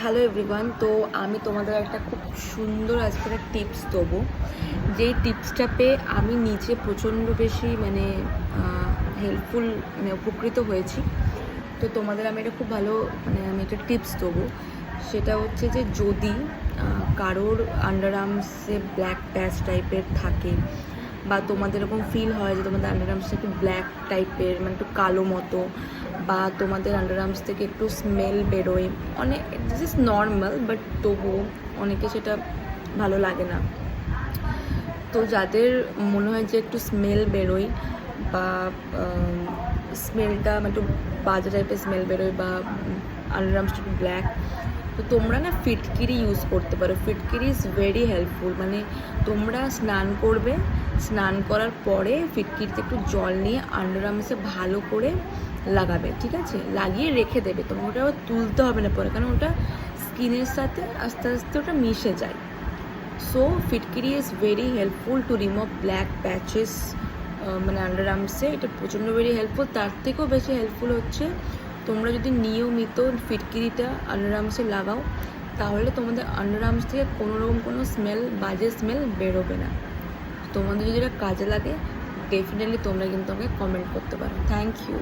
Hello everyone. তো আমি তোমাদের একটা খুব সুন্দর আজকে একটা টিপস দেবো, যেই টিপসটা পেয়ে আমি নিজে প্রচণ্ড বেশি হেল্পফুল উপকৃত হয়েছি। তো তোমাদের আমি এটা খুব ভালো আমি একটা টিপস দেবো। সেটা হচ্ছে যে যদি কারোর আন্ডার আর্মসে ব্ল্যাক প্যাচ টাইপের থাকে বা তোমাদের এরকম ফিল হয় যে তোমাদের আন্ডার আর্মসটা একটু ব্ল্যাক টাইপের একটু কালো মতো, বা তোমাদের আন্ডার আর্মস থেকে একটু স্মেল বেরোয়, অনেক দিস ইজ নর্মাল, বাট তবুও অনেকে সেটা ভালো লাগে না। তো যাদের মনে হয় যে একটু স্মেল বেরোয় বা স্মেলটা একটু বাজে টাইপের স্মেল বেরোয় বা আন্ডার আর্মসটা একটু ব্ল্যাক, তো তোমরা না ফিটকিরি ইউজ করতে পারো। ফিটকিরি ইজ ভেরি হেল্পফুল। তোমরা স্নান করবে, স্নান করার পরে ফিটকিরিতে একটু জল নিয়ে আন্ডার আর্মসে ভালো করে লাগাবে, ঠিক আছে? লাগিয়ে রেখে দেবে। তোমার ওটা তুলতে হবে না পরে, কারণ ওটা স্কিনের সাথে আস্তে আস্তে ওটা মিশে যায়। So phitkari is very helpful to remove black patches under আর্মসে। এটা প্রচণ্ড ভেরি হেল্পফুল। তার থেকেও বেশি হেল্পফুল হচ্ছে তোমরা যদি নিয়মিত ফিটকিরিটা আন্ডার আর্মসে লাগাও, তাহলে তোমাদের আন্ডার আর্মস থেকে কোনোরকম কোনো স্মেল, বাজে স্মেল বেরোবে না। তোমাদের যদি এটা কাজে লাগে, ডেফিনেটলি তোমরা কিন্তু আমাকে কমেন্ট করতে পারো। Thank you.